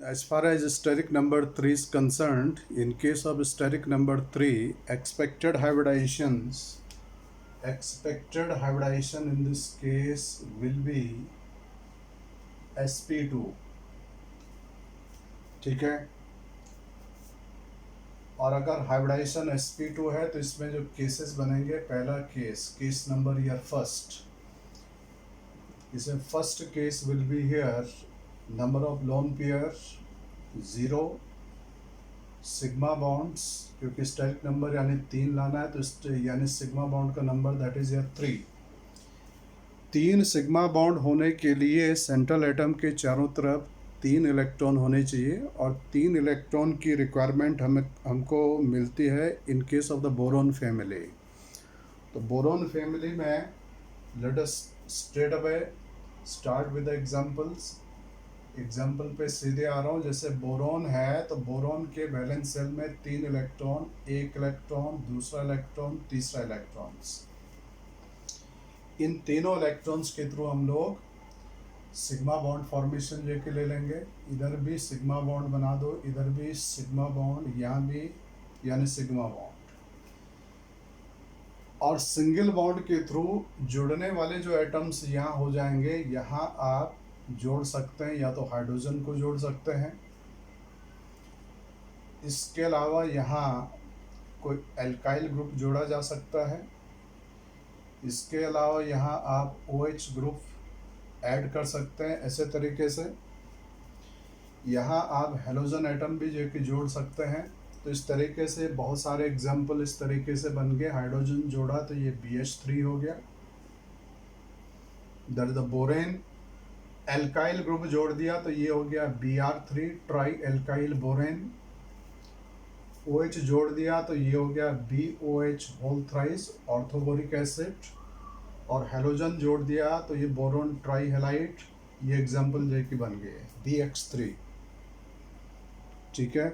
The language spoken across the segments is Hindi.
as far as steric number 3 is concerned, in case of steric number 3, expected hybridization in this case will be sp2. ठीक है, और अगर हाइब्रिडाइजेशन sp2 है तो इसमें जो केसेस बनेंगे, पहला केस नंबर ईयर फर्स्ट, इसमें first case will be here number of lone pair 0, sigma bonds, क्योंकि स्टेरिक नंबर यानी 3 लाना है तो यानी सिग्मा बॉन्ड का नंबर दैट इज यार 3। 3 सिग्मा बॉन्ड होने के लिए सेंट्रल एटम के चारों तरफ 3 इलेक्ट्रॉन होने चाहिए, और 3 इलेक्ट्रॉन की रिक्वायरमेंट हमको मिलती है in case of the boron family. तो बोरोन फैमिली में let us straight away start with the examples. Example पे सीधे आ रहा हूँ। जैसे बोरोन है तो बोरोन के वैलेंस सेल में 3 इलेक्ट्रॉन, एक इलेक्ट्रॉन, दूसरा इलेक्ट्रॉन, तीसरा इलेक्ट्रॉन्स। इन तीनों इलेक्ट्रॉन्स के थ्रू हम लोग सिग्मा बॉन्ड फॉर्मेशन जो कि ले लेंगे। इधर भी सिग्मा बॉन्ड बना दो, इधर भी सिग्मा बॉन्ड, यहाँ भी यानी सिग्मा बॉन्ड। और सिंगल बॉन्ड के थ्रू जुड़ने वाले जो एटम्स यहाँ हो जाएंगे, यहाँ आप जोड़ सकते हैं, या तो हाइड्रोजन को जोड़ सकते हैं। इसके अलावा यहाँ कोई एल्काइल ग्रुप जोड़ा जा सकता है। इसके अलावा यहाँ आप OH ग्रुप ऐड कर सकते हैं। ऐसे तरीके से यहाँ आप हेलोजन एटम भी जो कि जोड़ सकते हैं। तो इस तरीके से बहुत सारे एग्जाम्पल इस तरीके से बन गए। हाइड्रोजन जोड़ा तो ये BH3 हो गया, that is the borane. Alkyl group जोड़ दिया तो ये हो गया Br3 try alkyl borane. OH जोड़ दिया तो ये हो गया BOH whole thrice orthoboric acid. और हेलोजन जोड़ दिया तो ये बोरोन ट्राई हेलाइट। ये एग्जाम्पल जो कि बन गए BX3। ठीक है,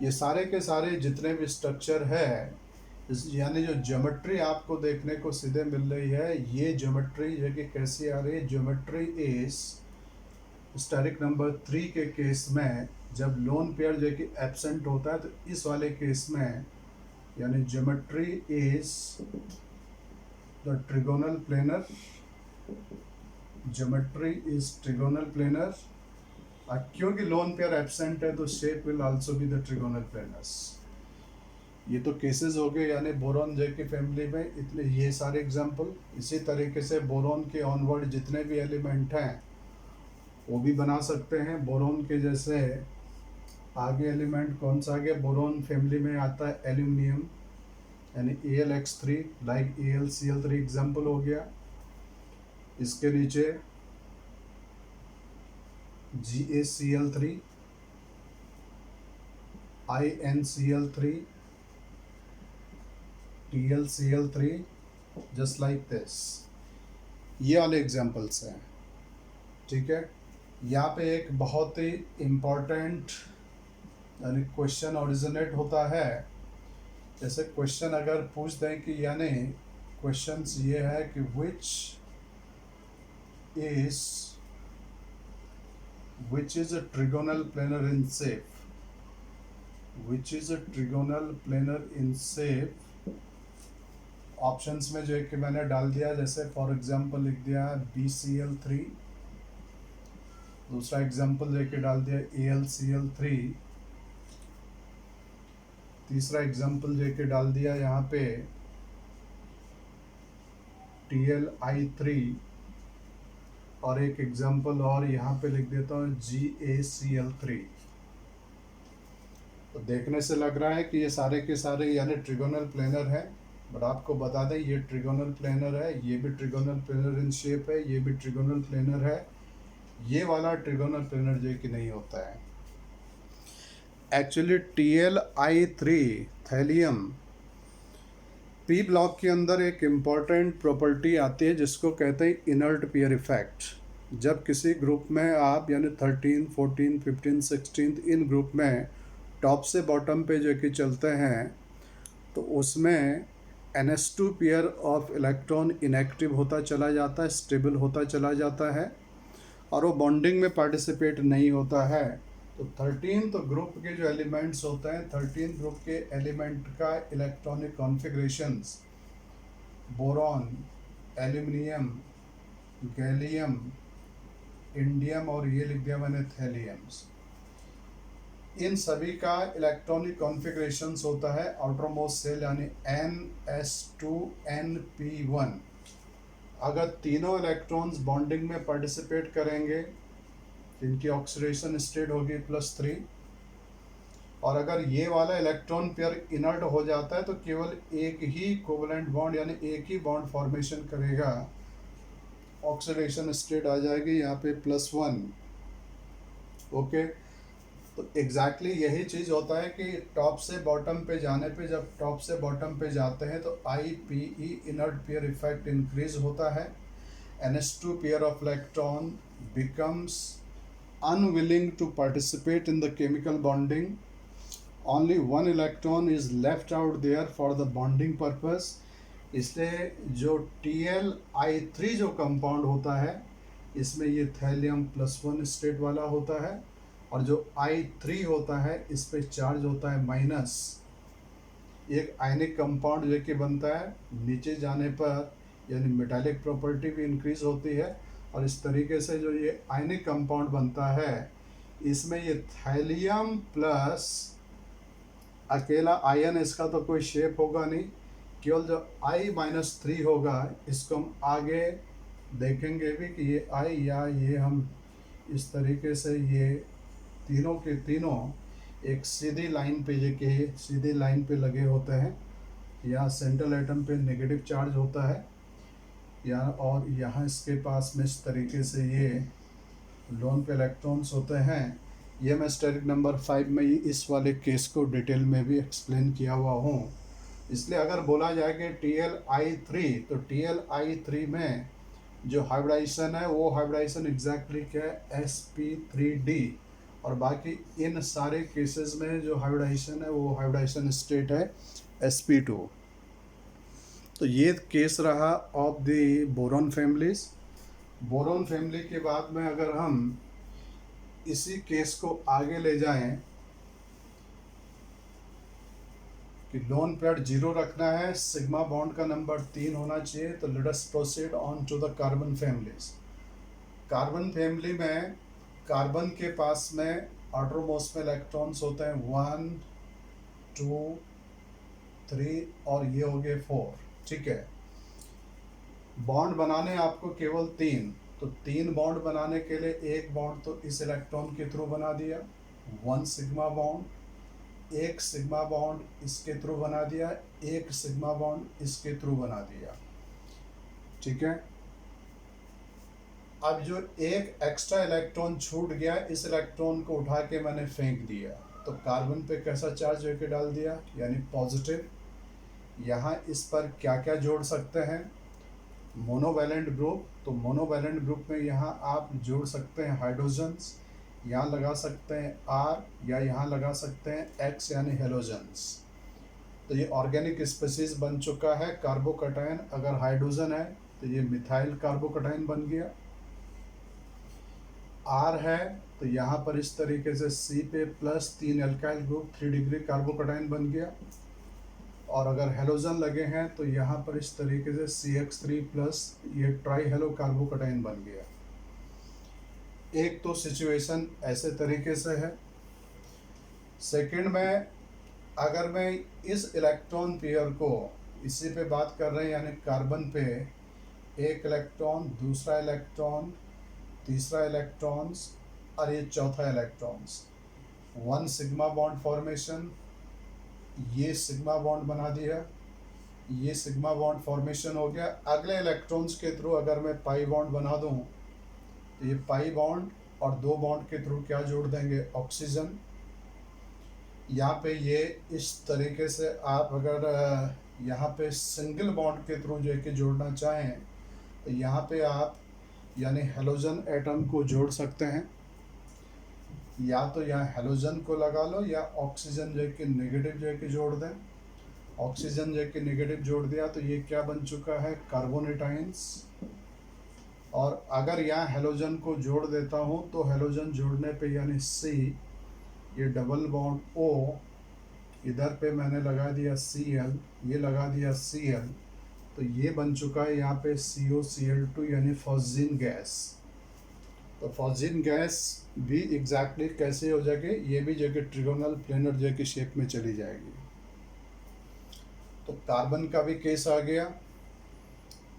ये सारे के सारे जितने भी स्ट्रक्चर है, यानी जो ज्योमेट्री आपको देखने को सीधे मिल रही है, ये ज्योमेट्री जो कि कैसी आ रही है, ज्योमेट्री इज स्टेरिक नंबर 3 के केस में जब लोन पेयर जो कि एब्सेंट होता है, तो इस वाले केस में यानी geometry is the trigonal planar. Geometry is trigonal planar. क्योंकि लोन पेयर एब्सेंट है तो shape will also be the trigonal planars. ये तो केसेस हो गए यानी बोरॉन जे की फैमिली में इतने ये सारे एग्जाम्पल। इसी तरीके से बोरॉन के ऑनवर्ड जितने भी एलिमेंट हैं वो भी बना सकते हैं। बोरोन के जैसे आगे एलिमेंट कौन सा आगे बोरोन फैमिली में आता है एल्यूमिनियम, यानी AlX3 लाइक AlCl3 एग्जाम्पल हो गया। इसके नीचे GaCl3, InCl3, TlCl3, just like this. ये वाले एग्जाम्पल्स हैं। ठीक है, यहाँ पे एक बहुत ही इम्पॉर्टेंट यानी क्वेश्चन ओरिजिनेट होता है। जैसे क्वेश्चन अगर पूछ दें कि यानी क्वेश्चंस ये है कि which is a trigonal planar in shape, which is a trigonal planar in shape। Options में जो कि मैंने डाल दिया, जैसे फॉर एग्जांपल लिख दिया BCl3, दूसरा एग्जांपल लेके डाल दिया AlCl3, तीसरा एग्जांपल लेके डाल दिया यहाँ पे TlI3, और एक एग्जांपल और यहाँ पे लिख देता हूँ GaCl3। तो देखने से लग रहा है कि ये सारे के सारे यानी ट्रिगोनल प्लेनर है, बट आपको बता दें ये ट्रिगोनल प्लेनर है, ये भी ट्रिगोनल प्लेनर इन शेप है, ये भी ट्रिगोनल प्लेनर है। ये वाला ट्रिगोनल प्लेनर जो कि नहीं होता है। Actually TlI3 thallium P block के अंदर एक इम्पॉर्टेंट प्रॉपर्टी आती है जिसको कहते हैं इनर्ट पेयर इफेक्ट। जब किसी ग्रुप में आप यानी 13, 14, 15, 16 इन ग्रुप में टॉप से बॉटम पे जो कि चलते हैं तो उसमें NH2 pair of electron inactive होता चला जाता है, स्टेबल होता चला जाता है, और वो बॉन्डिंग में पार्टिसिपेट नहीं होता है। तो 13 तो ग्रुप के जो एलिमेंट्स होते हैं, 13 ग्रुप के एलिमेंट का electronic configurations boron, aluminium, gallium, indium और ये लिख दिया मैंने थैलियम्स, इन सभी का इलेक्ट्रॉनिक कॉन्फ़िगरेशंस होता है आउटरमोस्ट सेल यानी NS2NP1। अगर तीनों इलेक्ट्रॉन्स बॉन्डिंग में पार्टिसिपेट करेंगे इनकी ऑक्सीडेशन स्टेट होगी +3, और अगर ये वाला इलेक्ट्रॉन पेयर इनर्ट हो जाता है तो केवल एक ही कोवलेंट बॉन्ड यानी एक ही बॉन्ड फॉर्मेशन करेगा, ऑक्सीडेशन स्टेट आ जाएगी यहाँ पे +1। ओके, तो एग्जैक्टली यही चीज़ होता है कि टॉप से बॉटम पे जाने पे, जब टॉप से बॉटम पे जाते हैं तो IPE inert pair effect increase होता है, NS2 pair of electron becomes unwilling to participate in the chemical bonding, only one electron is left out there for the bonding purpose। इसलिए जो TlI3 जो कंपाउंड होता है इसमें ये थैलियम +1 स्टेट वाला होता है, और जो I3 होता है इस पे चार्ज होता है माइनस, एक आयनिक कंपाउंड जो कि बनता है नीचे जाने पर, यानी मेटालिक प्रॉपर्टी भी इंक्रीज होती है, और इस तरीके से जो ये आयनिक कंपाउंड बनता है इसमें ये थैलियम प्लस अकेला आयन, इसका तो कोई शेप होगा नहीं, केवल जो I-3 होगा इसको हम आगे देखेंगे भी कि ये I या ये हम इस तरीके से ये तीनों के तीनों एक सीधी लाइन पे, ये के सीधी लाइन पे लगे होते हैं, यहाँ सेंट्रल एटम पे नेगेटिव चार्ज होता है यहाँ, और यहाँ इसके पास में इस तरीके से ये लोन पे इलेक्ट्रॉन्स होते हैं। ये मैं स्टेरिक नंबर 5 में ही इस वाले केस को डिटेल में भी एक्सप्लेन किया हुआ हूँ। इसलिए अगर बोला जाए कि TlI3, तो TlI3 में जो हाइब्रिडाइजेशन है वो हाइब्रिडाइजेशन एग्जैक्टली क्या है, sp3d, और बाकी इन सारे केसेस में जो हाइब्रिडाइजेशन है वो हाइब्रिडाइजेशन स्टेट है sp2। तो ये केस रहा of the boron families. Boron family के बाद में अगर हम इसी केस को आगे ले जाएं कि लोन पेयर 0 रखना है, सिग्मा बॉन्ड का नंबर 3 होना चाहिए, तो let us proceed on to the carbon families. Carbon family में कार्बन के पास में आउटरमोस्ट में इलेक्ट्रॉन्स होते हैं 1 2 3 और ये हो गए 4, ठीक है। बॉन्ड बनाने आपको केवल 3, तो 3 बॉन्ड बनाने के लिए एक बॉन्ड तो इस इलेक्ट्रॉन के थ्रू बना दिया, 1 सिग्मा बॉन्ड, एक सिग्मा बॉन्ड इसके थ्रू बना दिया, एक सिग्मा बॉन्ड इसके थ्रू बना दिया, ठीक है। अब जो एक एक्स्ट्रा इलेक्ट्रॉन छूट गया, इस इलेक्ट्रॉन को उठा के मैंने फेंक दिया, तो कार्बन पे कैसा चार्ज होकर डाल दिया, यानी पॉजिटिव। यहाँ इस पर क्या क्या जोड़ सकते हैं, मोनोवैलेंट ग्रुप, तो मोनोवैलेंट ग्रुप में यहाँ आप जोड़ सकते हैं हाइड्रोजन्स, यहाँ लगा सकते हैं R, या यहाँ लगा सकते हैं X यानी हेलोजन्स। तो ये ऑर्गेनिक स्पीशीज बन चुका है कार्बोकटायन। अगर हाइड्रोजन है तो ये मिथाइल कार्बोकटायन बन गया, R है तो यहाँ पर इस तरीके से C पे +3 एल्काइल ग्रुप 3 डिग्री कार्बोकटायन बन गया, और अगर हेलोजन लगे हैं तो यहाँ पर इस तरीके से CH3+ ये ट्राई हेलो कार्बोकटायन बन गया। एक तो सिचुएशन ऐसे तरीके से है। सेकंड में अगर मैं इस इलेक्ट्रॉन पेयर को, इसी पे बात कर रहे हैं यानी कार्बन पे, एक इलेक्ट्रॉन, दूसरा इलेक्ट्रॉन, तीसरा इलेक्ट्रॉन्स और ये चौथा इलेक्ट्रॉन्स, 1 सिग्मा बॉन्ड फॉर्मेशन, ये सिग्मा बॉन्ड बना दिया, ये सिग्मा बॉन्ड फॉर्मेशन हो गया। अगले इलेक्ट्रॉन्स के थ्रू अगर मैं पाई बॉन्ड बना दूं तो ये पाई बॉन्ड और 2 बॉन्ड के थ्रू क्या जोड़ देंगे, ऑक्सीजन। यहाँ पे ये इस तरीके से आप अगर यहाँ पे सिंगल बॉन्ड के थ्रू जो कि जोड़ना चाहें तो यहाँ पे आप यानी हेलोजन एटम को जोड़ सकते हैं, या तो यहाँ हेलोजन को लगा लो या ऑक्सीजन जो कि नेगेटिव जो कि जोड़ दें। ऑक्सीजन जो कि नेगेटिव जोड़ दिया तो ये क्या बन चुका है, कार्बोनेटाइंस। और अगर यहाँ हेलोजन को जोड़ देता हूँ तो हेलोजन जोड़ने पे यानी C ये डबल बॉन्ड O, इधर पे मैंने लगा दिया Cl, ये लगा दिया Cl, तो ये बन चुका है यहाँ पे COCl2 यानी फॉस्जीन गैस। तो फॉस्जीन गैस भी एग्जैक्टली कैसे हो जाएगी, ये भी जो कि ट्रिगोनल प्लेनर जो कि शेप में चली जाएगी। तो कार्बन का भी केस आ गया।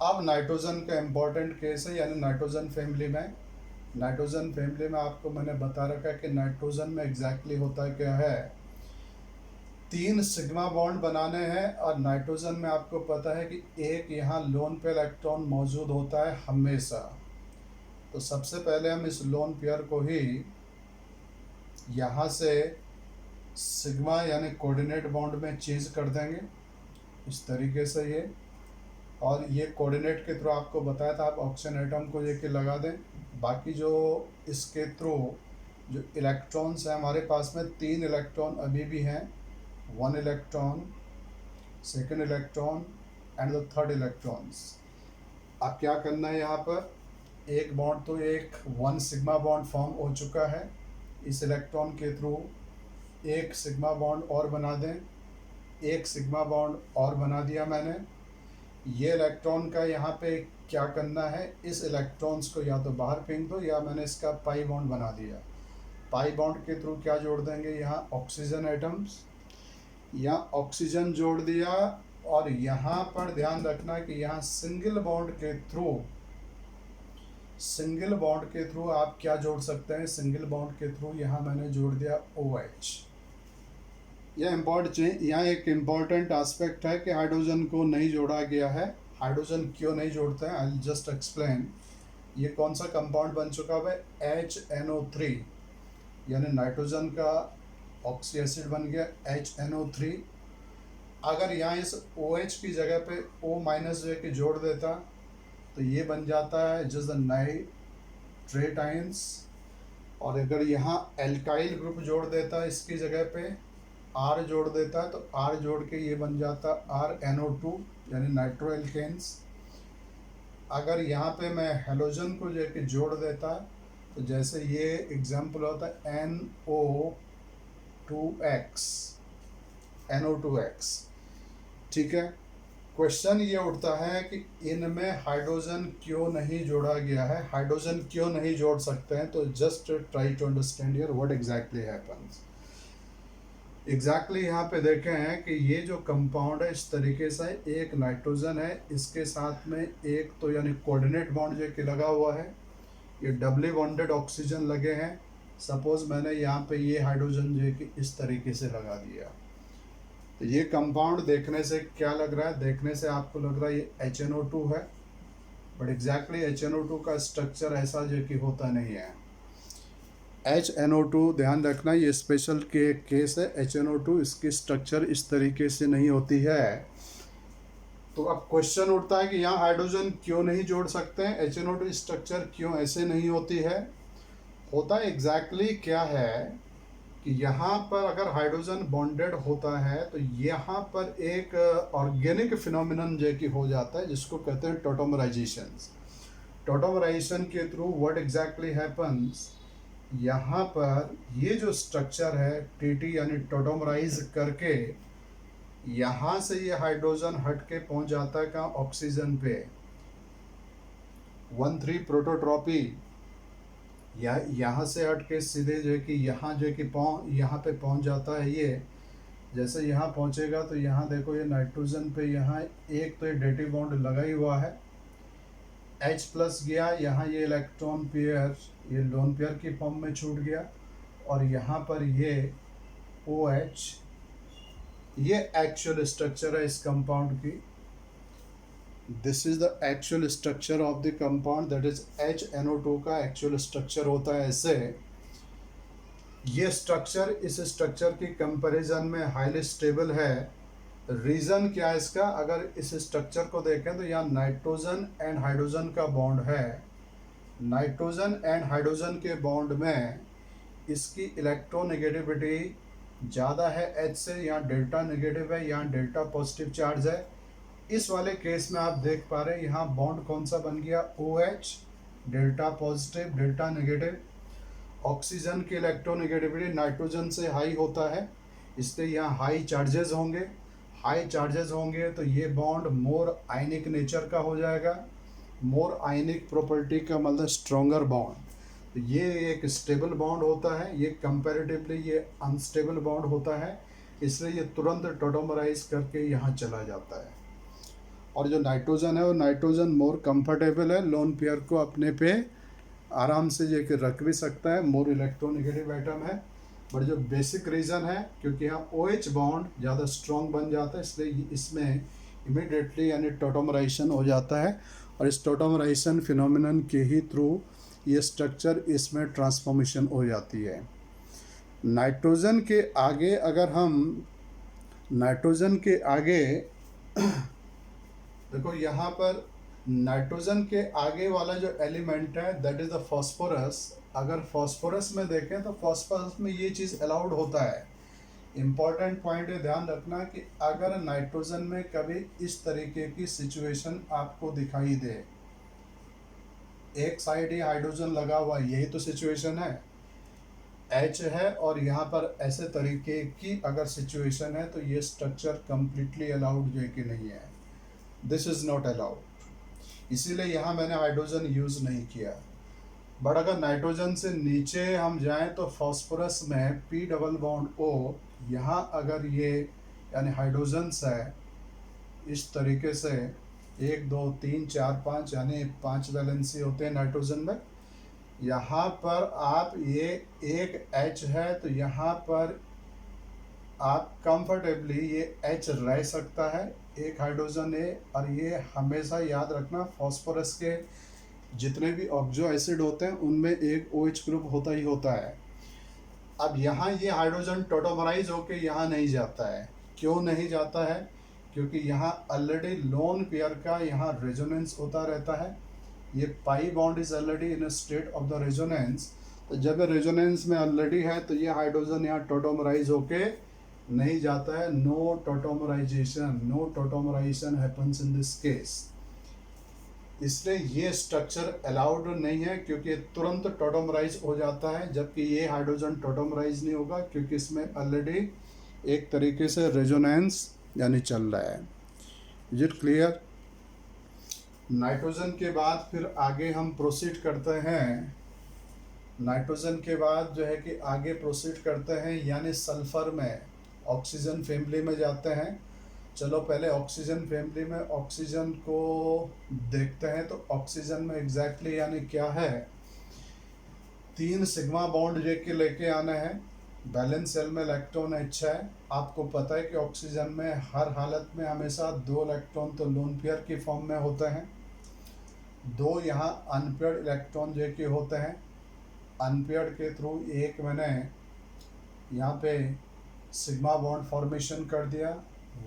अब नाइट्रोजन का इम्पॉर्टेंट केस है, यानी नाइट्रोजन फैमिली में। नाइट्रोजन फैमिली में आपको मैंने बता रखा है कि नाइट्रोजन में एग्जैक्टली होता क्या है, 3 सिग्मा बॉन्ड बनाने हैं, और नाइट्रोजन में आपको पता है कि एक यहाँ लोन पेयर इलेक्ट्रॉन मौजूद होता है हमेशा। तो सबसे पहले हम इस लोन पेयर को ही यहाँ से सिग्मा यानी कोऑर्डिनेट बॉन्ड में चेंज कर देंगे इस तरीके से ये, और ये कोऑर्डिनेट के थ्रू आपको बताया था आप ऑक्सीजन एटम को लेके लगा दें। बाकी जो इसके थ्रू जो इलेक्ट्रॉन्स हैं हमारे पास में 3 इलेक्ट्रॉन अभी भी हैं, 1 electron, 2nd electron and the 3rd electrons. अब क्या करना है, यहाँ पर एक बॉन्ड तो एक 1 सिग्मा बॉन्ड फॉर्म हो चुका है, इस इलेक्ट्रॉन के थ्रू एक सिग्मा बॉन्ड और बना दें, एक सिग्मा बॉन्ड और बना दिया मैंने। ये इलेक्ट्रॉन का यहाँ पे क्या करना है, इस इलेक्ट्रॉन्स को या तो बाहर फेंक दो, या मैंने इसका पाई बॉन्ड बना दिया। पाई बॉन्ड के थ्रू क्या जोड़ देंगे, यहाँ ऑक्सीजन एटम्स, यहाँ ऑक्सीजन जोड़ दिया, और यहाँ पर ध्यान रखना कि यहाँ सिंगल बॉन्ड के थ्रू आप क्या जोड़ सकते हैं, सिंगल बॉन्ड के थ्रू यहाँ मैंने जोड़ दिया OH। यहाँ एक इम्पॉर्टेंट एस्पेक्ट है कि हाइड्रोजन को नहीं जोड़ा गया है। हाइड्रोजन क्यों नहीं जोड़ते हैं, आई जस्ट एक्सप्लेन। ये कौन सा कंपाउंड बन चुका है, HNO3, यानी नाइट्रोजन का ऑक्सी एसिड बन गया HNO3। अगर यहाँ इस OH की जगह पे O- जो है कि जोड़ देता, तो ये बन जाता है जस्ट द नाइट्रेट आयंस। और अगर यहाँ एल्काइल ग्रुप जोड़ देता है, इसकी जगह पे R जोड़ देता है, तो R जोड़ के ये बन जाता RNO2 यानी नाइट्रो एल्केन्स। अगर यहाँ पे मैं हेलोजन को जो कि जोड़ देता, तो जैसे ये एग्जाम्पल होता है NO2X, ठीक है। क्वेश्चन ये उठता है कि इनमें हाइड्रोजन क्यों नहीं जोड़ा गया है, हाइड्रोजन क्यों नहीं जोड़ सकते हैं। तो just try to understand here what exactly happens. Exactly यहाँ पे देखें हैं कि ये जो कंपाउंड है इस तरीके से, एक नाइट्रोजन है, इसके साथ में एक तो यानी कोऑर्डिनेट बॉन्ड जो कि लगा हुआ है, ये डबली बॉन्डेड ऑक्सीजन लगे हैं। सपोज मैंने यहाँ पे ये हाइड्रोजन जो है कि इस तरीके से लगा दिया, तो ये कंपाउंड देखने से क्या लग रहा है, देखने से आपको लग रहा है ये HNO2 है, बट एग्जैक्टली HNO2 का स्ट्रक्चर ऐसा जो कि होता नहीं है। HNO2 ध्यान रखना, ये स्पेशल केस है। HNO2 इसकी स्ट्रक्चर इस तरीके से नहीं होती है। तो अब क्वेश्चन उठता है कि यहाँ हाइड्रोजन क्यों नहीं जोड़ सकते हैं, HNO2 स्ट्रक्चर क्यों ऐसे नहीं होती है। होता एग्जैक्टली क्या है कि यहाँ पर अगर हाइड्रोजन बॉन्डेड होता है, तो यहाँ पर एक ऑर्गेनिक फिनोमिनन जो कि हो जाता है, जिसको कहते हैं टोटोमराइजेशन। टोटोमराइजेशन के थ्रू व्हाट एग्जैक्टली हैपन्स, यहाँ पर ये जो स्ट्रक्चर है TT यानी टोटोमराइज करके, यहाँ से ये हाइड्रोजन हट के पहुँच जाता है कहाँ, ऑक्सीजन पे। 1,3 प्रोटोट्रॉपी, या यहाँ से हट के सीधे जो है कि यहाँ जो है कि यहाँ पे पहुँच जाता है। ये जैसे यहाँ पहुँचेगा तो यहाँ देखो ये नाइट्रोजन पे यहाँ एक तो ये डेटिव बॉन्ड लगा ही हुआ है, H+ गया, यहाँ ये इलेक्ट्रॉन पेयर ये लोन पेयर की फॉर्म में छूट गया, और यहाँ पर ये OH, ये एक्चुअल स्ट्रक्चर है इस कंपाउंड की। This is the actual structure of the compound, that is HNO2 का एक्चुअल स्ट्रक्चर होता है ऐसे। ये स्ट्रक्चर इस स्ट्रक्चर की कंपैरिजन में हाईली स्टेबल है। रीज़न क्या है इसका, अगर इस स्ट्रक्चर को देखें तो यहाँ नाइट्रोजन एंड हाइड्रोजन का बॉन्ड है। नाइट्रोजन एंड हाइड्रोजन के बॉन्ड में इसकी इलेक्ट्रोनेगेटिविटी ज़्यादा है H से, यहाँ डेल्टा नेगेटिव है, यहाँ डेल्टा पॉजिटिव चार्ज है। इस वाले केस में आप देख पा रहे हैं यहाँ बॉन्ड कौन सा बन गया, OH, delta positive delta negative. Oxygen की इलेक्ट्रोनेगेटिविटी नाइट्रोजन से हाई होता है, इसलिए यहाँ हाई चार्जेस होंगे। हाई चार्जेस होंगे तो ये बॉन्ड मोर आयनिक नेचर का हो जाएगा। मोर आयनिक प्रॉपर्टी का मतलब स्ट्रॉन्गर बॉन्ड। तो ये एक स्टेबल बॉन्ड होता है, ये कंपैरेटिवली ये अनस्टेबल बॉन्ड होता है, इसलिए ये तुरंत टोटोमराइज करके यहाँ चला जाता है। और जो नाइट्रोजन है वो नाइट्रोजन मोर कंफर्टेबल है, लोन पेयर को अपने पे आराम से ये रख भी सकता है, मोर इलेक्ट्रोनेगेटिव एटम है। बट जो बेसिक रीज़न है क्योंकि यहाँ OH बॉन्ड ज़्यादा स्ट्रॉन्ग बन जाता है, इसलिए इसमें इमिडिएटली यानी टोटोमराइजेशन हो जाता है, और इस टोटोमराइजेशन फिनोमिनन के ही थ्रू ये स्ट्रक्चर इसमें ट्रांसफॉर्मेशन हो जाती है। नाइट्रोजन के आगे अगर हम नाइट्रोजन के आगे देखो यहाँ पर नाइट्रोजन के आगे वाला जो एलिमेंट है दैट इज द फॉस्फोरस। अगर फॉस्फोरस में देखें तो फॉस्फोरस में ये चीज़ अलाउड होता है। इम्पॉर्टेंट पॉइंट है, ध्यान रखना कि अगर नाइट्रोजन में कभी इस तरीके की सिचुएशन आपको दिखाई दे, एक साइड ही हाइड्रोजन लगा हुआ, यही तो सिचुएशन है, H है, और यहाँ पर ऐसे तरीके की अगर सिचुएशन है तो ये स्ट्रक्चर कंप्लीटली अलाउड जो है कि नहीं है, दिस इज़ नॉट अलाउड। इसीलिए यहाँ मैंने हाइड्रोजन यूज़ नहीं किया। बट अगर नाइट्रोजन से नीचे हम जाएं तो फॉस्फोरस में P डबल बॉन्ड O, यहाँ अगर ये यानी हाइड्रोजन्स है इस तरीके से 1 2 3 4 5 यानी 5 वैलेंसी होते हैं नाइट्रोजन में। यहाँ पर आप ये एक H है तो यहाँ पर आप कंफर्टेबली ये H रह सकता है, एक हाइड्रोजन A। और ये हमेशा याद रखना फॉस्फोरस के जितने भी ऑक्सो एसिड होते हैं उनमें एक OH ग्रुप होता ही होता है। अब यहाँ ये हाइड्रोजन टोटोमराइज होके यहाँ नहीं जाता है। क्यों नहीं जाता है? क्योंकि यहाँ ऑलरेडी लोन पेयर का यहाँ रेजोनेंस होता रहता है। ये pi bond is already in a state of the resonance. तो जब रेजोनेंस में ऑलरेडी है तो ये हाइड्रोजन यहाँ टोटोमराइज होके नहीं जाता है। No tautomerization happens in this case. इसलिए ये स्ट्रक्चर अलाउड नहीं है क्योंकि तुरंत टोटोमराइज हो जाता है, जबकि ये हाइड्रोजन टोटोमराइज नहीं होगा क्योंकि इसमें ऑलरेडी एक तरीके से रेजोनेंस यानी चल रहा है। Is it clear? नाइट्रोजन के बाद फिर आगे हम प्रोसीड करते हैं। नाइट्रोजन के बाद जो है कि आगे प्रोसीड करते हैं यानी सल्फर में ऑक्सीजन फैमिली में जाते हैं। चलो पहले ऑक्सीजन फैमिली में ऑक्सीजन को देखते हैं। तो ऑक्सीजन में एग्जैक्टली यानी क्या है, 3 सिग्मा बॉन्ड जे के लेके आना है। बैलेंस सेल में इलेक्ट्रॉन H है। आपको पता है कि ऑक्सीजन में हर हालत में हमेशा 2 इलेक्ट्रॉन तो लोन पेयर की फॉर्म में होते हैं, 2 यहाँ अनपेयर्ड इलेक्ट्रॉन जे के होते हैं। अनपेयर्ड के थ्रू एक मैंने यहाँ पे सिग्मा बॉन्ड फॉर्मेशन कर दिया।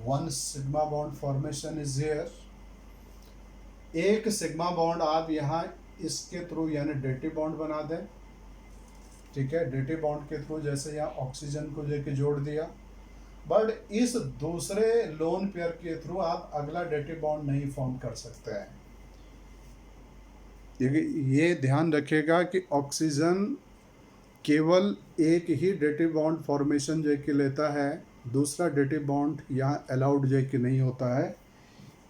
1 sigma bond formation is here. एक सिग्मा बॉन्ड आप यहाँ इसके थ्रू यानी डेटिव बॉन्ड बना दें। ठीक है, डेटिव बॉन्ड के थ्रू जैसे यहाँ ऑक्सीजन को लेके जोड़ दिया। बट इस दूसरे लोन पेयर के थ्रू आप अगला डेटिव बॉन्ड नहीं फॉर्म कर सकते हैं। देखिए ये ध्यान रखिएगा कि ऑक्सीजन केवल एक ही डेटिव बॉन्ड फॉर्मेशन जो कि लेता है, दूसरा डेटिव बॉन्ड यहाँ अलाउड जो कि नहीं होता है।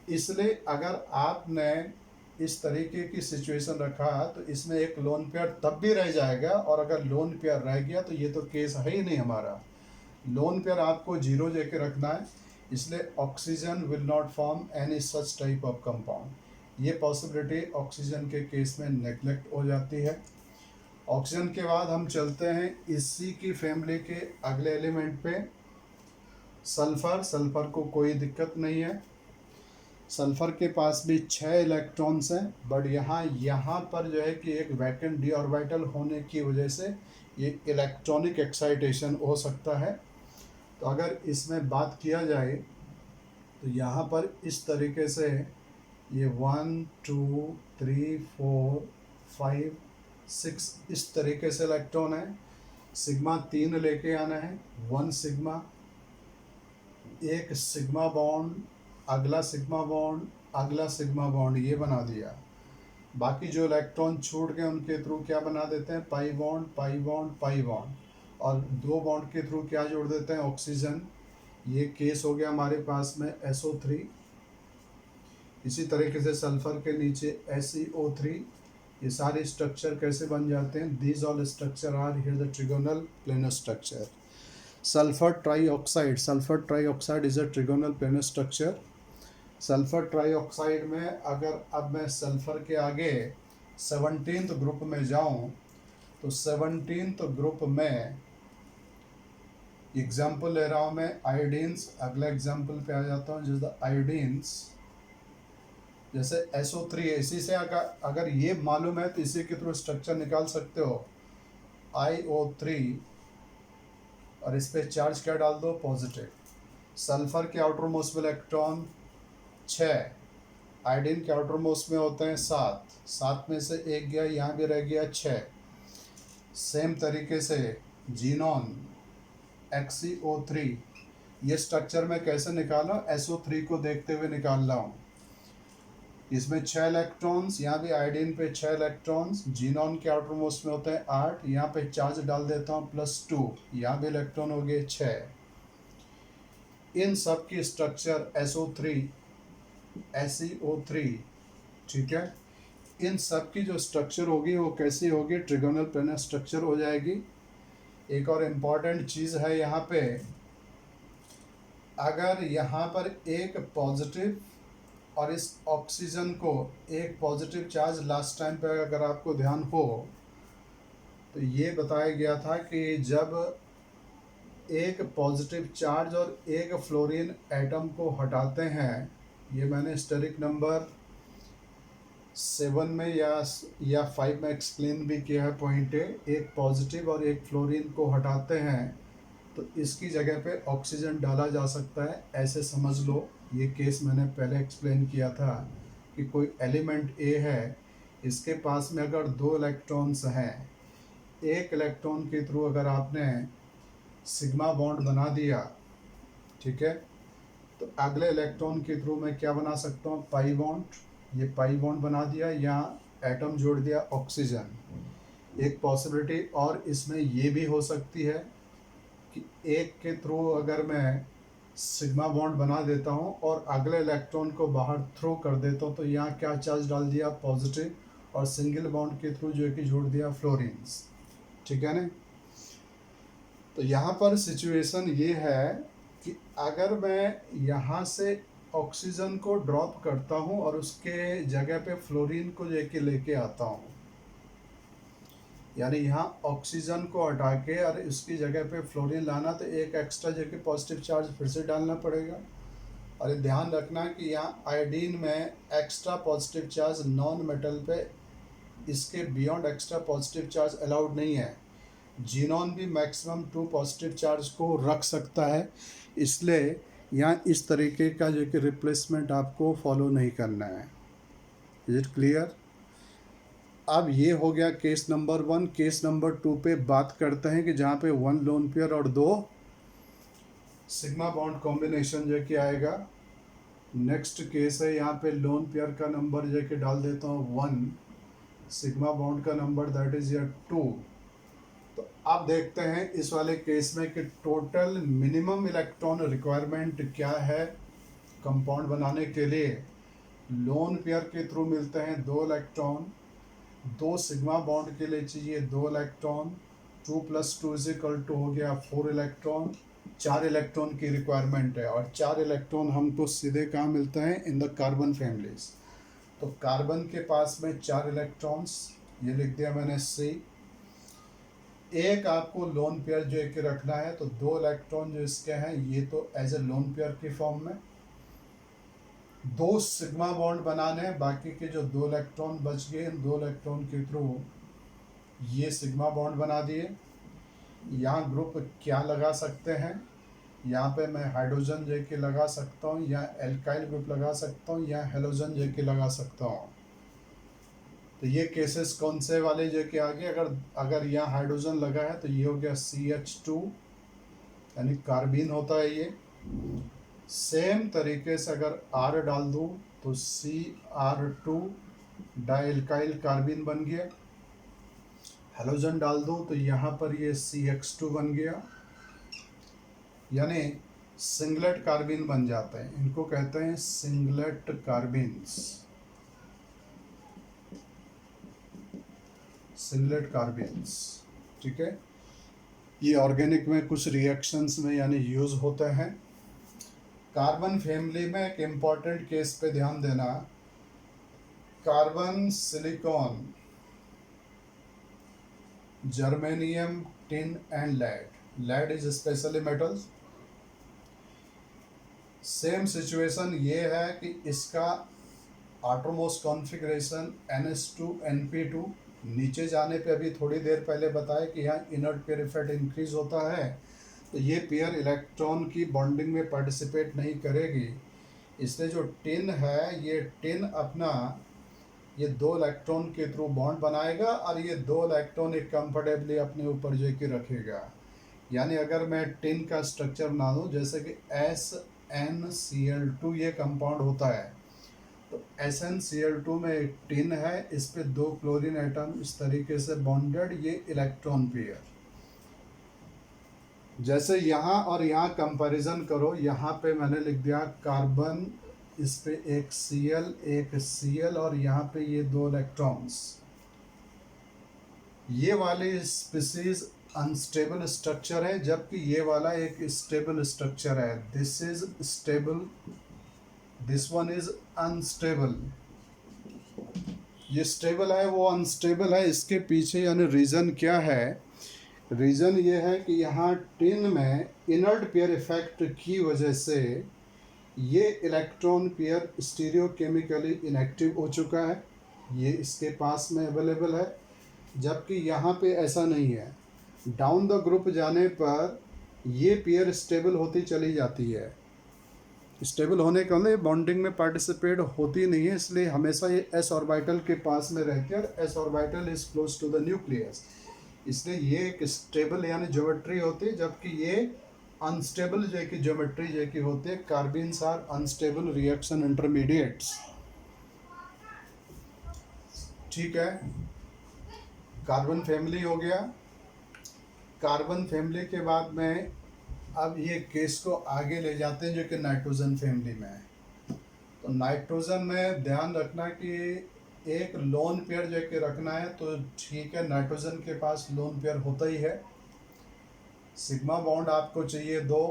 इसलिए अगर आपने इस तरीके की सिचुएशन रखा तो इसमें एक लोन पेयर तब भी रह जाएगा, और अगर लोन पेयर रह गया तो ये तो केस है ही नहीं हमारा। लोन पेयर आपको 0 जे के रखना है, इसलिए oxygen will not form any such type of compound. ये पॉसिबिलिटी ऑक्सीजन के केस में नेग्लेक्ट हो जाती है। ऑक्सीजन के बाद हम चलते हैं इसी की फैमिली के अगले एलिमेंट पे, सल्फर। सल्फर को कोई दिक्कत नहीं है, सल्फर के पास भी 6 इलेक्ट्रॉन्स हैं। बट यहाँ पर जो है कि एक वैकेंट डी ऑर्बिटल होने की वजह से ये इलेक्ट्रॉनिक एक्साइटेशन हो सकता है। तो अगर इसमें बात किया जाए तो यहाँ पर इस तरीके से ये 1 2 3 4 5 6 इस तरीके से इलेक्ट्रॉन है। सिग्मा 3 लेके आना है, 1 सिग्मा, एक सिग्मा बॉन्ड, अगला सिग्मा बॉन्ड, अगला सिग्मा बॉन्ड, ये बना दिया। बाकी जो इलेक्ट्रॉन छूट गए उनके थ्रू क्या बना देते हैं, pi bond pi bond pi bond, और दो बॉन्ड के थ्रू क्या जोड़ देते हैं, ऑक्सीजन। ये केस हो गया हमारे पास में SO3। इसी तरीके से सल्फर के नीचे SeO3। ये सारे स्ट्रक्चर कैसे बन जाते हैं, these all structure are here the trigonal planar structure. Sulphur trioxide is a trigonal planar structure. Sulphur trioxide में अगर अब मैं सल्फर के आगे 17th ग्रुप में जाऊं, तो 17th ग्रुप में एग्जाम्पल ले रहा हूं मैं आयोडीन्स। अगला एग्जाम्पल पे आ जाता हूं, जिस द आयोडीन्स। जैसे SO3 है, इसी से अगर ये मालूम है तो इसी के थ्रू स्ट्रक्चर निकाल सकते हो, IO3, और इस पे चार्ज क्या डाल दो, पॉजिटिव। सल्फर के आउटर मोस्ट में इलेक्ट्रॉन 6, आयोडीन के आउटर मोस्ट में होते हैं 7, 7 में से एक गया, यहाँ भी रह गया 6। सेम तरीके से जीनॉन XeO3, ये स्ट्रक्चर में कैसे निकाला, SO3 को देखते हुए निकाल रहा हूँ। इसमें 6 इलेक्ट्रॉन्स, यहाँ भी आयोडीन पे 6 इलेक्ट्रॉन्स, जीनॉन के आउटर मोस्ट में होते हैं 8, यहाँ पे चार्ज डाल देता हूँ +2, यहाँ भी इलेक्ट्रॉन हो गए 6। इन सब की स्ट्रक्चर SeO3, ठीक है। इन सब की जो स्ट्रक्चर होगी वो कैसी होगी, ट्रिगोनल प्लेनर स्ट्रक्चर हो जाएगी। एक और इम्पॉर्टेंट चीज़ है यहाँ पे, अगर यहाँ पर एक पॉजिटिव और इस ऑक्सीजन को एक पॉजिटिव चार्ज, लास्ट टाइम पे अगर आपको ध्यान हो तो ये बताया गया था कि जब एक पॉजिटिव चार्ज और एक फ्लोरीन एटम को हटाते हैं, ये मैंने स्टेरिक नंबर 7 में या 5 में एक्सप्लेन भी किया है पॉइंट है। एक पॉजिटिव और एक फ्लोरीन को हटाते हैं तो इसकी जगह पे ऑक्सीजन डाला जा सकता है, ऐसे समझ लो। ये केस मैंने पहले एक्सप्लेन किया था कि कोई एलिमेंट A है, इसके पास में अगर 2 इलेक्ट्रॉन्स हैं, एक इलेक्ट्रॉन के थ्रू अगर आपने सिग्मा बॉन्ड बना दिया, ठीक है, तो अगले इलेक्ट्रॉन के थ्रू मैं क्या बना सकता हूँ, पाई बॉन्ड। ये पाई बॉन्ड बना दिया, यहाँ एटम जोड़ दिया ऑक्सीजन। एक पॉसिबिलिटी और इसमें ये भी हो सकती है कि एक के थ्रू अगर मैं सिग्मा बॉन्ड बना देता हूँ और अगले इलेक्ट्रॉन को बाहर थ्रो कर देता हूँ, तो यहाँ क्या चार्ज डाल दिया, पॉजिटिव, और सिंगल बॉन्ड के थ्रू जो है कि जोड़ दिया फ्लोरीन्स, ठीक है ना। तो यहाँ पर सिचुएशन ये है कि अगर मैं यहाँ से ऑक्सीजन को ड्रॉप करता हूँ और उसके जगह पे फ्लोरीन को लेके आता हूँ, यानी यहाँ ऑक्सीजन को हटा के और इसकी जगह पे फ्लोरीन लाना, तो एक एक्स्ट्रा जो कि पॉजिटिव चार्ज फिर से डालना पड़ेगा। और ये ध्यान रखना कि यहाँ आयोडीन में extra positive charge non metal पे, इसके beyond extra positive charge allowed नहीं है। जीनॉन भी मैक्सिमम 2 पॉजिटिव चार्ज को रख सकता है, इसलिए यहाँ इस तरीके का जो कि रिप्लेसमेंट आपको फॉलो नहीं करना है। Is it clear. अब ये हो गया केस नंबर 1। केस नंबर 2 पे बात करते हैं कि जहाँ पे 1 लोन पेयर और 2 सिग्मा बॉन्ड कॉम्बिनेशन जो कि आएगा। नेक्स्ट केस है, यहाँ पे लोन पेयर का नंबर जो कि डाल देता हूँ 1, सिग्मा बॉन्ड का नंबर दैट इज या 2। तो अब देखते हैं इस वाले केस में कि टोटल मिनिमम इलेक्ट्रॉन रिक्वायरमेंट क्या है कंपाउंड बनाने के लिए। लोन पेयर के थ्रू मिलते हैं 2 इलेक्ट्रॉन, 2 सिग्मा बॉन्ड के लिए चाहिए 2 इलेक्ट्रॉन, 2 + 2 = हो गया 4 इलेक्ट्रॉन। 4 इलेक्ट्रॉन की रिक्वायरमेंट है, और 4 इलेक्ट्रॉन हमको सीधे कहाँ मिलता है, इन द कार्बन फैमिलीज। तो कार्बन के पास में 4 इलेक्ट्रॉन्स, ये लिख दिया मैंने C। एक आपको लोन पेयर जो एक रखना है, तो 2 इलेक्ट्रॉन जो इसके हैं ये तो एज ए लोन पेयर की फॉर्म में, 2 सिग्मा बॉन्ड बनाने हैं, बाकी के जो 2 इलेक्ट्रॉन बच गए, इन 2 इलेक्ट्रॉन के थ्रू ये सिग्मा बॉन्ड बना दिए। यहाँ ग्रुप क्या लगा सकते हैं, यहाँ पे मैं हाइड्रोजन जे के लगा सकता हूँ, या एल्काइल ग्रुप लगा सकता हूँ, या हेलोजन जे के लगा सकता हूँ। तो ये केसेस कौन से वाले जो कि आगे, अगर यहाँ हाइड्रोजन लगा है तो ये हो गया CH2, यानी कार्बीन होता है ये। सेम तरीके से अगर R डाल दूँ तो CR2, डाइल्काइल कार्बिन बन गया। हेलोजन डाल दो तो यहाँ पर ये CH2 बन गया, यानी सिंगलेट कार्बिन बन जाते हैं। इनको कहते हैं सिंगलेट कार्बिन्स, सिंगलेट कार्बिन्स। ठीक है, ये ऑर्गेनिक में कुछ रिएक्शंस में यानी यूज होते हैं। कार्बन फैमिली में एक इम्पॉर्टेंट केस पे ध्यान देना, carbon, silicon, germanium, tin and lead. Lead is specially metals. Same situation ये है कि इसका आटोमोस्ट कॉन्फ़िगरेशन NH2 NP2, नीचे जाने पे अभी थोड़ी देर पहले बताया कि यहाँ इनर्ट पेयर इफेक्ट इंक्रीज होता है, तो ये पेयर इलेक्ट्रॉन की बॉन्डिंग में पार्टिसिपेट नहीं करेगी। इसलिए जो टिन है, ये टिन अपना ये 2 इलेक्ट्रॉन के थ्रू बॉन्ड बनाएगा और ये 2 इलेक्ट्रॉन एक कंफर्टेबली अपने ऊपर जो कि रखेगा। यानी अगर मैं टिन का स्ट्रक्चर बना दूँ, जैसे कि SnCl2 ये कंपाउंड होता है, तो SnCl2 में एक टिन है, इस पे 2 क्लोरीन एटम इस तरीके से बॉन्डेड, ये इलेक्ट्रॉन पेयर। जैसे यहाँ और यहाँ कंपैरिजन करो, यहाँ पे मैंने लिख दिया कार्बन, इस पे एक Cl और यहाँ पे ये 2 इलेक्ट्रॉन्स। ये वाली स्पीसीज अनस्टेबल स्ट्रक्चर है, जबकि ये वाला एक स्टेबल स्ट्रक्चर है। This is stable, this one is unstable. ये स्टेबल है, वो अनस्टेबल है। इसके पीछे यानी रीज़न क्या है? रीज़न ये है कि यहाँ टिन में इनर्ट पेयर इफेक्ट की वजह से ये इलेक्ट्रॉन पेयर स्टीरियोकेमिकली इनएक्टिव हो चुका है, ये इसके पास में अवेलेबल है, जबकि यहाँ पे ऐसा नहीं है। डाउन द ग्रुप जाने पर ये पेयर स्टेबल होती चली जाती है। स्टेबल होने का मतलब बॉन्डिंग में पार्टिसिपेट होती नहीं है, इसलिए हमेशा ये s ऑर्बिटल के पास में रहती है और s orbital is close to the nucleus, इसलिए ये एक स्टेबल यानी ज्योमेट्री होती है, जबकि ये अनस्टेबल जो कि ज्योमेट्री जो कि होती है। कार्बिन्स आर अनस्टेबल रिएक्शन इंटरमीडिएट्स। ठीक है, कार्बन फैमिली हो गया। कार्बन फैमिली के बाद में अब ये केस को आगे ले जाते हैं जो कि नाइट्रोजन फैमिली में है। तो नाइट्रोजन में ध्यान रखना कि एक लोन पेयर जो कि रखना है, तो ठीक है, नाइट्रोजन के पास लोन पेयर होता ही है। सिग्मा बॉन्ड आपको चाहिए 2,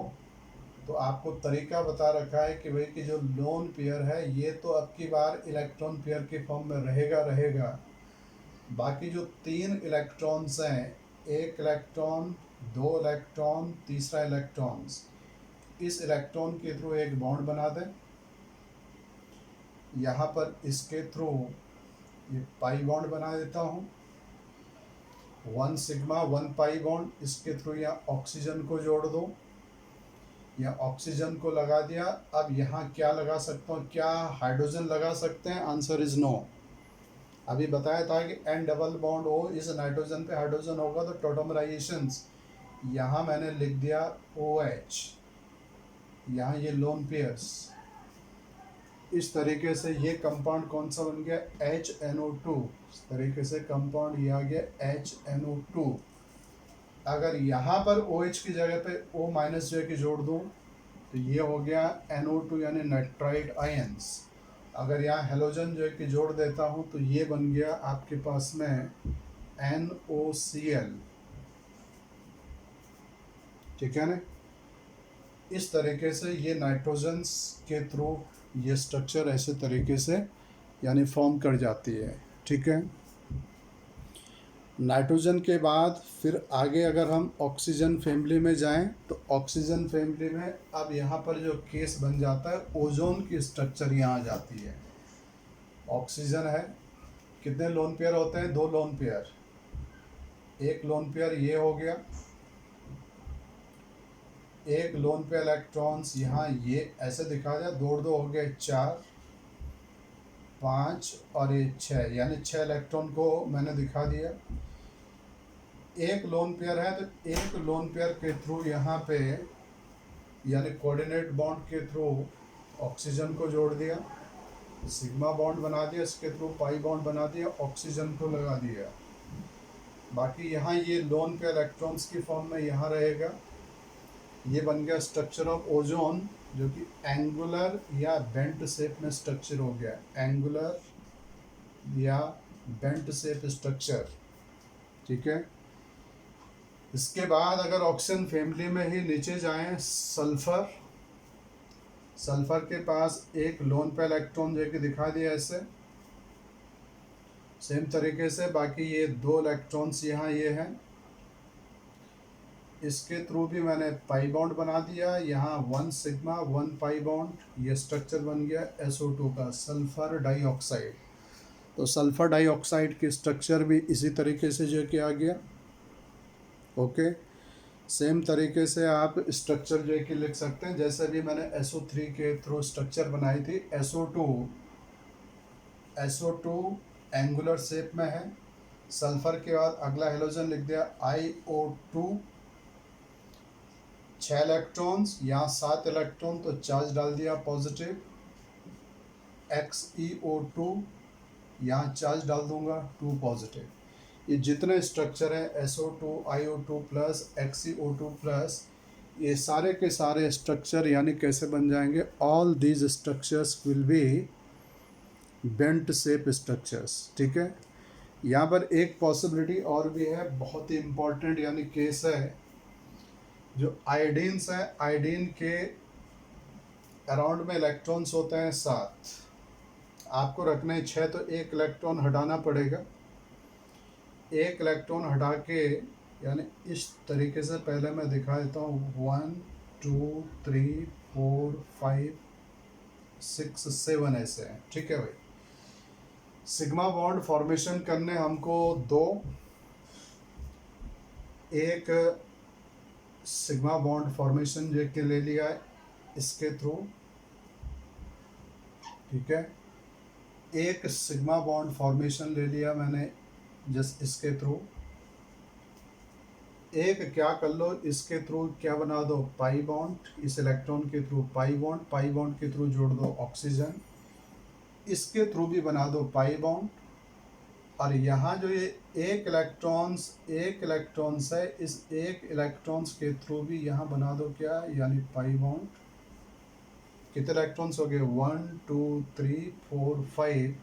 तो आपको तरीका बता रखा है कि भाई कि जो लोन पेयर है ये तो अब की बार इलेक्ट्रॉन पेयर के फॉर्म में रहेगा। बाकी जो 3 इलेक्ट्रॉन्स हैं, 1 इलेक्ट्रॉन, 2 इलेक्ट्रॉन, तीसरा इलेक्ट्रॉन्स, इस इलेक्ट्रॉन के थ्रू एक बॉन्ड बना दें। यहाँ पर इसके थ्रू ये पाई बॉन्ड बना देता हूँ, 1 सिग्मा 1 पाई बॉन्ड, इसके थ्रू यहाँ ऑक्सीजन को जोड़ दो। यहाँ ऑक्सीजन को लगा दिया। अब यहाँ क्या लगा सकता हूँ? क्या हाइड्रोजन लगा सकते हैं? Answer is no. अभी बताया था कि N डबल बॉन्ड हो, इस नाइट्रोजन पे हाइड्रोजन होगा तो टोटोमराइजेशंस, यहाँ मैंने लिख दिया OH, यहाँ ये लोन पेयर्स। इस तरीके से ये कंपाउंड कौन सा बन गया? HNO2। इस तरीके से कंपाउंड ये आ गया HNO2। अगर यहाँ पर OH की जगह पे O माइनस जो है कि जोड़ दूँ तो ये हो गया NO2 यानी नाइट्राइड आयंस। अगर यहाँ हेलोजन जो है कि जोड़ देता हूँ तो ये बन गया आपके पास में NOCl। ठीक है ना? इस तरीके से ये नाइट्रोजन्स के थ्रू ये स्ट्रक्चर ऐसे तरीके से यानी फॉर्म कर जाती है। ठीक है, नाइट्रोजन के बाद फिर आगे अगर हम ऑक्सीजन फैमिली में जाएं तो ऑक्सीजन फैमिली में अब यहाँ पर जो केस बन जाता है, ओजोन की स्ट्रक्चर यहाँ आ जाती है। ऑक्सीजन है, कितने लोन पेयर होते हैं? 2 लोन पेयर। एक लोन पेयर ये हो गया, एक लोन पे इलेक्ट्रॉन्स यहाँ ये ऐसे दिखा दिया, 2 2 हो गए 4 5 और ये 6, यानी 6 इलेक्ट्रॉन को मैंने दिखा दिया। एक लोन पेयर है तो एक लोन पेयर के थ्रू यहाँ पे यानी कोऑर्डिनेट बॉन्ड के थ्रू ऑक्सीजन को जोड़ दिया। सिग्मा बॉन्ड बना दिया, इसके थ्रू पाई बॉन्ड बना दिया, ऑक्सीजन को लगा दिया। बाकी यहाँ ये लोन पे इलेक्ट्रॉन्स की फॉर्म में यहाँ रहेगा। ये बन गया स्ट्रक्चर ऑफ ओजोन, जो कि एंगुलर या बेंट शेप में स्ट्रक्चर हो गया, एंगुलर या बेंट शेप स्ट्रक्चर। ठीक है। इसके बाद अगर ऑक्सीजन फैमिली में ही नीचे जाएं, सल्फर, सल्फर के पास एक लोन पे इलेक्ट्रॉन जो कि दिखा दिया ऐसे, सेम तरीके से बाकी ये 2 इलेक्ट्रॉन्स यहाँ ये हैं, इसके थ्रू भी मैंने पाई बॉन्ड बना दिया। यहाँ 1 सिग्मा 1 पाई बॉन्ड, ये स्ट्रक्चर बन गया SO2 का, सल्फर डाइऑक्साइड। तो सल्फर डाइऑक्साइड की स्ट्रक्चर भी इसी तरीके से जो कि आ गया। ओके, सेम तरीके से आप स्ट्रक्चर जो है कि लिख सकते हैं, जैसे भी मैंने SO3 के थ्रू स्ट्रक्चर बनाई थी। SO2 एंगुलर शेप में है। सल्फर के बाद अगला हेलोजन लिख दिया IO2, 6 इलेक्ट्रॉन्स, यहाँ 7 इलेक्ट्रॉन, तो चार्ज डाल दिया पॉजिटिव। XeO2, यहाँ चार्ज डाल दूंगा 2 पॉजिटिव। ये जितने स्ट्रक्चर हैं SO2 IO2 plus XeO2 plus, ये सारे के सारे स्ट्रक्चर यानी कैसे बन जाएंगे, all these structures will be bent shape structures. ठीक है। यहाँ पर एक पॉसिबिलिटी और भी है, बहुत ही इम्पॉर्टेंट यानी केस है, जो आयोडीन्स हैं, आयोडीन के अराउंड में इलेक्ट्रॉन्स होते हैं 7, आपको रखने 6, तो 1 इलेक्ट्रॉन हटाना पड़ेगा। 1 इलेक्ट्रॉन हटा के, यानी इस तरीके से पहले मैं दिखा देता हूँ, 1 2 3 4 5 6 7 ऐसे हैं। ठीक है भाई। सिग्मा बॉन्ड फॉर्मेशन करने हमको 2, एक सिग्मा बॉन्ड फॉर्मेशन जो कि ले लिया है इसके थ्रू। ठीक है। एक सिग्मा बॉन्ड फॉर्मेशन ले लिया मैंने जस्ट इसके थ्रू। एक क्या कर लो, इसके थ्रू क्या बना दो, पाई बॉन्ड, इस इलेक्ट्रॉन के through pi bond, pi bond के थ्रू जोड़ दो ऑक्सीजन, इसके थ्रू भी बना दो पाई बॉन्ड। और यहाँ जो ये एक इलेक्ट्रॉन्स है, इस एक इलेक्ट्रॉन्स के थ्रू भी यहाँ बना दो क्या, यानी पाई बॉन्ड। कितने इलेक्ट्रॉन्स हो गए, 1 2 3 4 5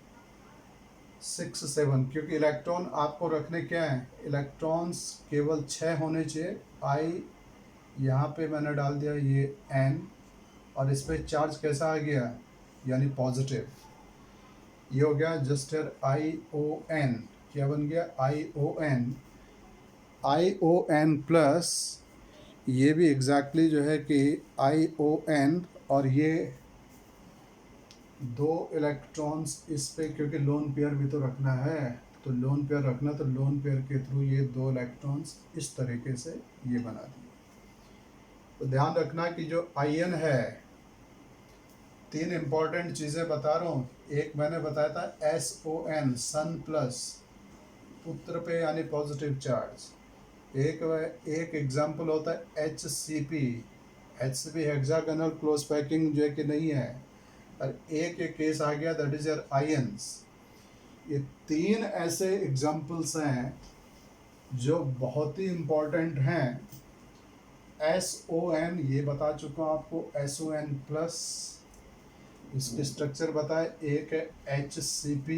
6 7, क्योंकि इलेक्ट्रॉन आपको रखने क्या है, इलेक्ट्रॉन्स केवल 6 होने चाहिए। आई यहाँ पे मैंने डाल दिया ये N, और इस पर चार्ज कैसा आ गया, यानी पॉजिटिव। ये हो गया जस्ट ION, क्या बन गया, ION प्लस, ये भी एग्जैक्टली जो है कि ION, और ये 2 इलेक्ट्रॉन्स इस पे, क्योंकि लोन पेयर भी तो रखना है, तो लोन पेयर रखना, तो लोन पेयर के थ्रू ये 2 इलेक्ट्रॉन्स इस तरीके से ये बना दिए। तो ध्यान रखना कि जो आयन है, 3 इंपॉर्टेंट चीज़ें बता रहा हूँ। एक मैंने बताया था SON, सन प्लस, पुत्र पे यानी पॉजिटिव चार्ज। एक एग्जाम्पल होता है HCP, हेक्सागोनल क्लोज पैकिंग जो है कि नहीं है, और एक केस आ गया दैट इज योर आयंस। ये 3 ऐसे एग्जाम्पल्स हैं जो बहुत ही इम्पोर्टेंट हैं। SON ये बता चुका हूँ आपको, SON प्लस, इसके स्ट्रक्चर बताए, एक है HCP,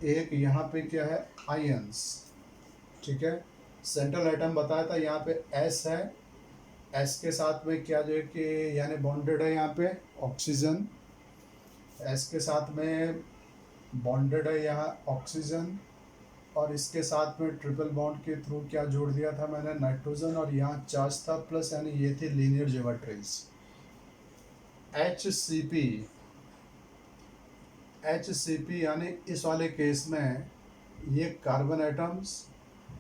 एक यहाँ पे क्या है, आयंस। ठीक है। सेंट्रल एटम बताया था, यहाँ पे S है, S के साथ में क्या जो है कि यानी बॉन्डेड है यहाँ पे ऑक्सीजन, S के साथ में बॉन्डेड है यहाँ ऑक्सीजन, और इसके साथ में ट्रिपल बॉन्ड के थ्रू क्या जोड़ दिया था मैंने, नाइट्रोजन, और यहाँ चार्ज था प्लस, यानी ये थी लीनियर ज्योमेट्रीज। HCP यानी इस वाले केस में ये कार्बन एटम्स,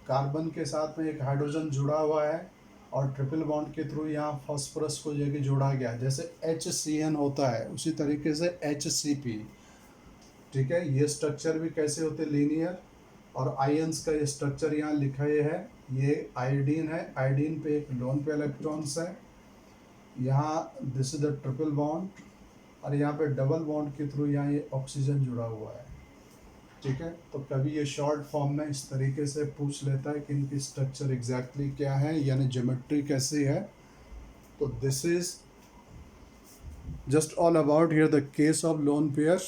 कार्बन के साथ में एक हाइड्रोजन जुड़ा हुआ है, और ट्रिपल बॉन्ड के थ्रू यहाँ फॉस्फोरस को जो कि जोड़ा गया, जैसे HCN होता है उसी तरीके से HCP। ठीक है। ये स्ट्रक्चर भी कैसे होते, लीनियर। और आयंस का ये स्ट्रक्चर यहाँ लिखा है, ये आयोडीन है, आयोडीन पे एक लोन पे इलेक्ट्रॉन्स है, यहाँ this is the triple bond, और यहाँ पे डबल बॉन्ड के थ्रू यहाँ ये ऑक्सीजन जुड़ा हुआ है, ठीक है। तो कभी ये शॉर्ट फॉर्म में इस तरीके से पूछ लेता है कि इनकी स्ट्रक्चर एग्जैक्टली क्या है, यानी ज्योमेट्री कैसी है। तो this is just all about here the case of lone pair.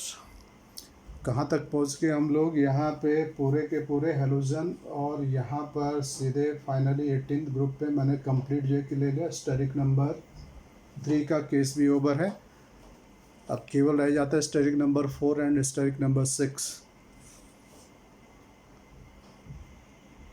कहाँ तक पहुँच के हम लोग, यहाँ पे पूरे के पूरे हेलोजन, और यहाँ पर सीधे फाइनली 18th ग्रुप पे मैंने कंप्लीट जो कि ले लिया। स्टेरिक नंबर 3 का केस भी ओवर है। अब केवल रह जाता है steric number 4 and steric number 6।